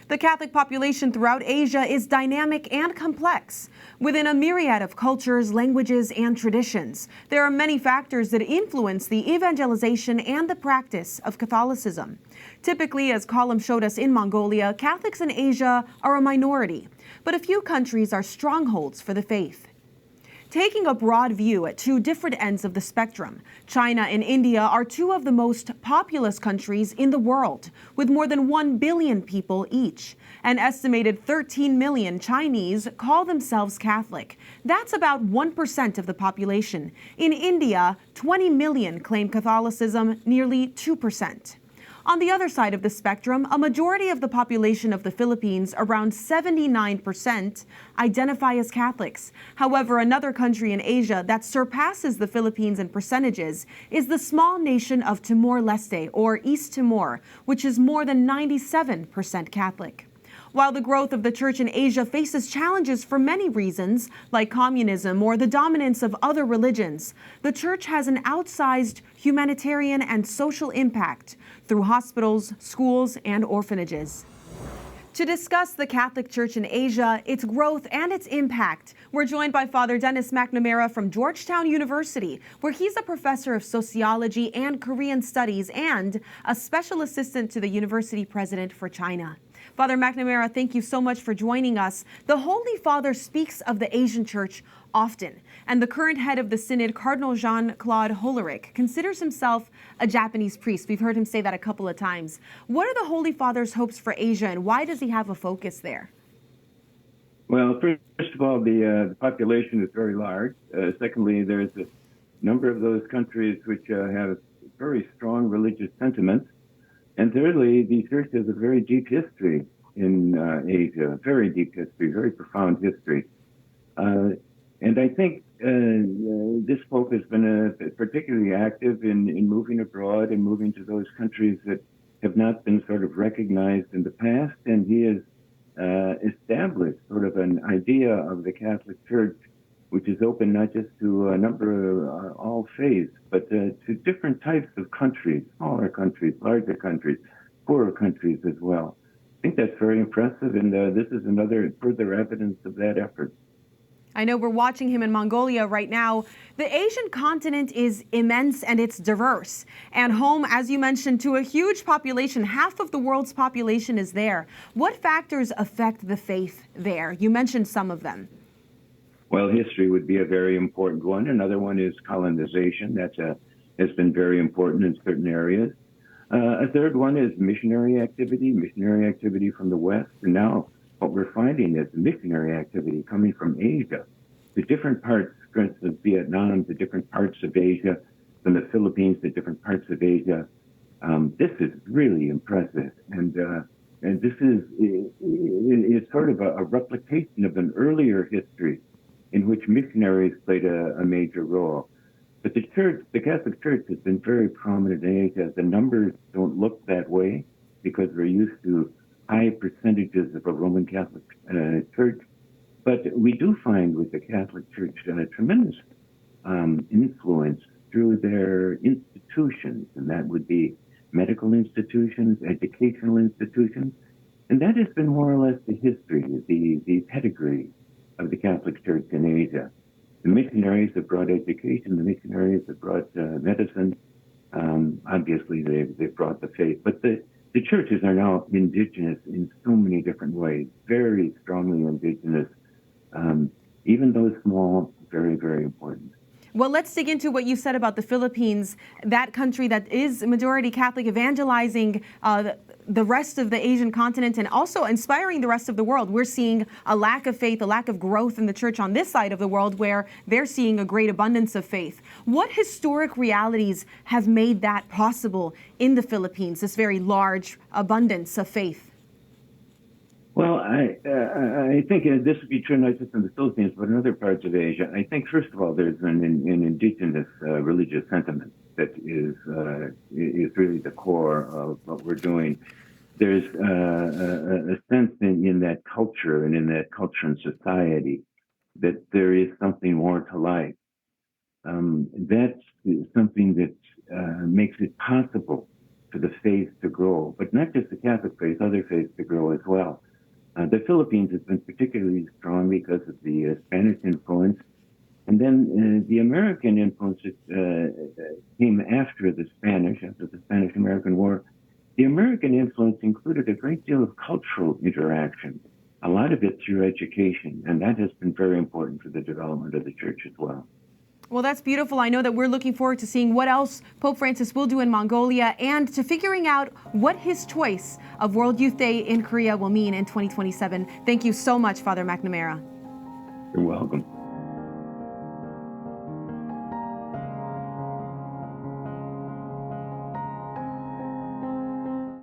The Catholic population throughout Asia is dynamic and complex. Within a myriad of cultures, languages, and traditions, there are many factors that influence the evangelization and the practice of Catholicism. Typically, as Column showed us in Mongolia, Catholics in Asia are a minority, but a few countries are strongholds for the faith. Taking a broad view at two different ends of the spectrum, China and India are two of the most populous countries in the world, with more than 1 billion people each. An estimated 13 million Chinese call themselves Catholic. That's about 1% of the population. In India, 20 million claim Catholicism, nearly 2%. On the other side of the spectrum, a majority of the population of the Philippines, around 79%, identify as Catholics. However, another country in Asia that surpasses the Philippines in percentages is the small nation of Timor-Leste, or East Timor, which is more than 97% Catholic. While the growth of the church in Asia faces challenges for many reasons, like communism or the dominance of other religions, the church has an outsized humanitarian and social impact through hospitals, schools, and orphanages. To discuss the Catholic Church in Asia, its growth, and its impact, we're joined by Father Dennis McNamara from Georgetown University, where he's a professor of sociology and Korean studies and a special assistant to the university president for China. Father McNamara, thank you so much for joining us. The Holy Father speaks of the Asian Church often, and the current head of the Synod, Cardinal Jean-Claude Hollerich, considers himself a Japanese priest. We've heard him say that a couple of times. What are the Holy Father's hopes for Asia, and why does he have a focus there? Well, first of all, the population is very large. Secondly, there's a number of those countries which have very strong religious sentiments. And thirdly, the church has a very deep history in Asia, very deep history, very profound history. And I think this Pope has been particularly active in moving abroad and moving to those countries that have not been sort of recognized in the past. And he has established sort of an idea of the Catholic Church, which is open not just to a number of all faiths, but to different types of countries, smaller countries, larger countries, poorer countries as well. I think that's very impressive, and this is another further evidence of that effort. I know we're watching him in Mongolia right now. The Asian continent is immense and it's diverse, and home, as you mentioned, to a huge population. Half of the world's population is there. What factors affect the faith there? You mentioned some of them. Well, history would be a very important one. Another one is colonization. That has been very important in certain areas. A third one is missionary activity from the West. And now what we're finding is missionary activity coming from Asia to different parts, for instance, Vietnam to different parts of Asia, from the Philippines to different parts of Asia. This is really impressive. And this is sort of a replication of an earlier history in which missionaries played a major role. But the Catholic Church has been very prominent in Asia. The numbers don't look that way because we're used to high percentages of a Roman Catholic Church. But we do find with the Catholic Church a tremendous influence through their institutions, and that would be medical institutions, educational institutions. And that has been more or less the history, the pedigree of the Catholic Church in Asia. The missionaries have brought education, the missionaries have brought medicine. Obviously, they've brought the faith. But the churches are now indigenous in so many different ways, very strongly indigenous. Even though small, very, very important. Well, let's dig into what you said about the Philippines, that country that is majority Catholic, evangelizing the rest of the Asian continent and also inspiring the rest of the world. We're seeing a lack of faith, a lack of growth in the church on this side of the world where they're seeing a great abundance of faith. What historic realities have made that possible in the Philippines, this very large abundance of faith? Well, I think this would be true not just in the Philippines, but in other parts of Asia. I think, first of all, there's an indigenous religious sentiment that is really the core of what we're doing. There's a sense in that culture and in that culture and society that there is something more to life. That's something that makes it possible for the faith to grow, but not just the Catholic faith, other faiths to grow as well. The Philippines has been particularly strong because of the Spanish influence, and then the American influence that came after the Spanish-American War. The American influence included a great deal of cultural interaction, a lot of it through education, and that has been very important for the development of the church as well. Well, that's beautiful. I know that we're looking forward to seeing what else Pope Francis will do in Mongolia and to figuring out what his choice of World Youth Day in Korea will mean in 2027. Thank you so much, Father McNamara. You're welcome.